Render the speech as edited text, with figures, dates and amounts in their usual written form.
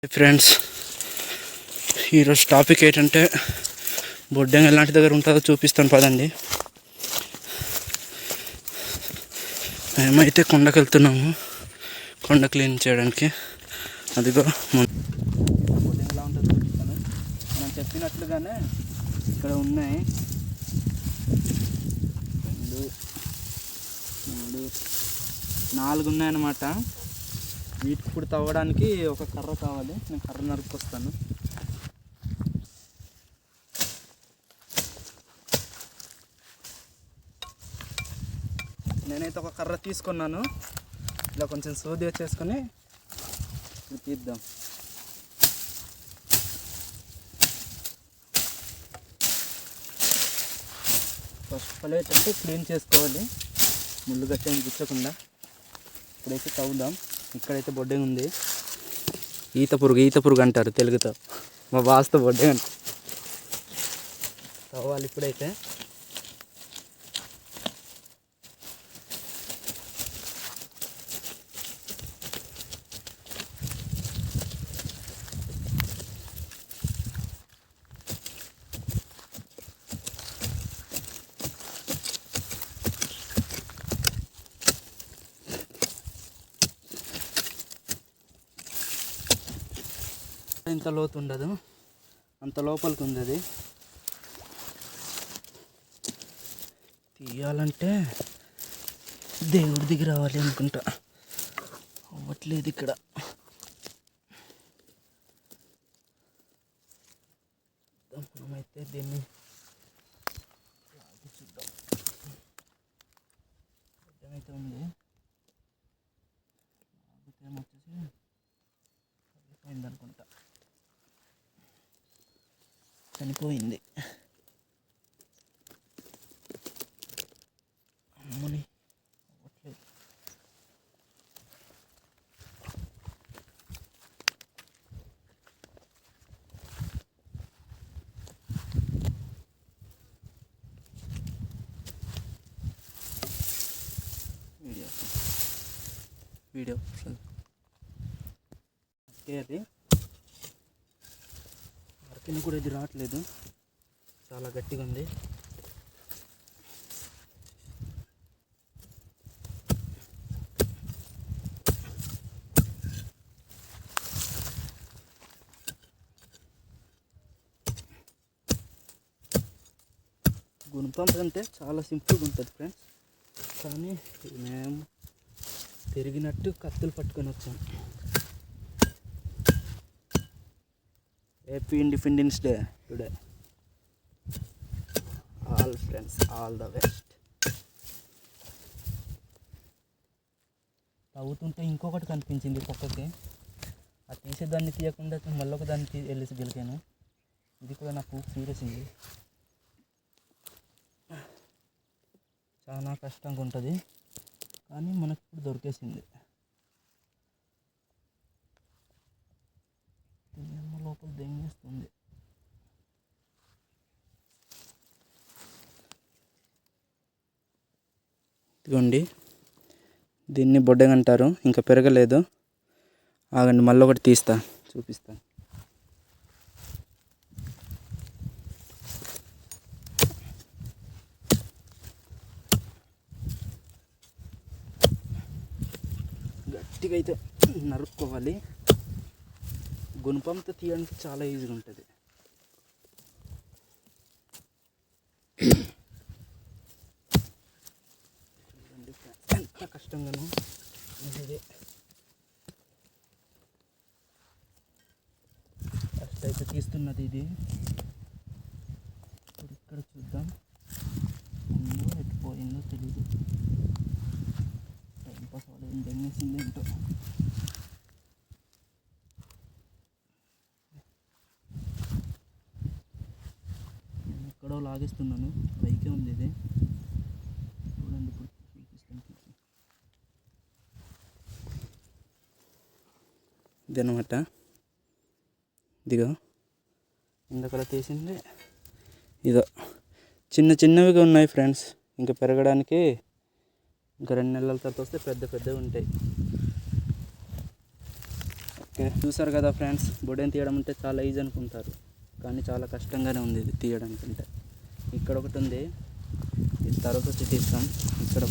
Friends, ఈరోజు topic ఏంటంటే బొడ్డెంగ ఎలాంటి దగ్గర ఉంటుందో చూపిస్తాను పదండి. మేమైతే కొండకు వెళ్తున్నాము, కొండ క్లీన్ చేయడానికి. అదిగో బొడ్డెంగ ఎలా ఉంటుందో చూపిస్తాను. మనం చెప్పినట్లుగానే ఇక్కడ ఉన్నాయి 2, 3, 4 ఉన్నాయన్నమాట. వీటికి ఇప్పుడు తవ్వడానికి ఒక కర్ర కావాలి. నేను కర్ర నరుక్కొస్తాను. నేనైతే ఒక కర్ర తీసుకున్నాను. ఇలా కొంచెం సోది వచ్చేసుకొని తీద్దాం. ఫస్ట్ ప్లేట్ అంటే క్లీన్ చేసుకోవాలి, ముళ్ళు గట్టేమి గుచ్చకుండా. ఇప్పుడైతే తవ్వుదాం. ఇక్కడైతే బొడ్డెంగ ఉంది. ఈత పురుగు అంటారు తెలుగుతో, మా భాషతో బొడ్డెంగ అంటారు. తవ్వాలి ఇప్పుడైతే. ఇంత లోతు ఉండదు, అంత లోపలికి ఉంది. అది తీయాలంటే దేవుడి దిగి రావాలి అనుకుంటా. అవ్వట్లేదు ఇక్కడ. మనమైతే దీన్ని చూద్దాం. అయితే ఉంది, వచ్చేసి అయిందనుకుంటా. చనిపోయింది. అమ్మని అవ్వట్లేదు. వీడియో అది వరకని కూడా ఇది రావట్లేదు, చాలా గట్టిగా ఉంది. గుణపం అంటే చాలా సింపుల్గా ఉంటుంది ఫ్రెండ్స్, కానీ మేము తిరిగినట్టు కత్తులు పట్టుకొని వచ్చాం. Happy independence day today. All friends, all the best. తవ్వుతుంటే ఇంకొకటి కనిపించింది పక్కకి. అది తీసేదాన్ని తీయకుండా మళ్ళీ ఒక దాన్ని వెళ్ళేసి గెలికాను. ఇది కూడా నాకు సీరియస్ ఉంది. చాలా కష్టంగా ఉంటుంది, కానీ మనకు ఇప్పుడు దొరికేసింది. లోపల దెంగేస్తుంది. ఇదిగోండి, దీన్ని బొడ్డెంగ అంటారు. ఇంకా పెరగలేదు. ఆగండి, మళ్ళీ ఒకటి తీస్తా, చూపిస్తాను. గట్టిగా అయితే నరుక్కోవాలి. గుణపంతో తీయడానికి చాలా ఈజీగా ఉంటుంది. ఎంత కష్టంగాను ఇది. ఫస్ట్ అయితే తీస్తున్నది ఇది. ఇప్పుడు ఇక్కడ చూద్దాం, ఉందో ఎట్టిపోయిందో తెలీదు. టైంపాస్ వాళ్ళు ఏం దెంగేసింది ఏంటో. ఎక్కడో లాగేస్తున్నాను, పైకే ఉంది ఇది. చూడండి, ఇప్పుడు చూపిస్తాను. ఇది అనమాట. ఇదిగో ఇందాక తీసింది. ఇదో చిన్నవిగా ఉన్నాయి ఫ్రెండ్స్. ఇంకా పెరగడానికి ఇంకా 2 నెలల తర్వాత వస్తే పెద్దవి ఉంటాయి. ఓకే, చూసారు కదా ఫ్రెండ్స్, బొడ్డెని తీయడం అంటే చాలా ఈజీ అనుకుంటారు, కానీ చాలా కష్టంగానే ఉంది ఇది తీయడానికి. అంటే ఇక్కడ ఒకటి ఉంది, ఇది తర్వాత వచ్చి తీస్తాం. ఇక్కడ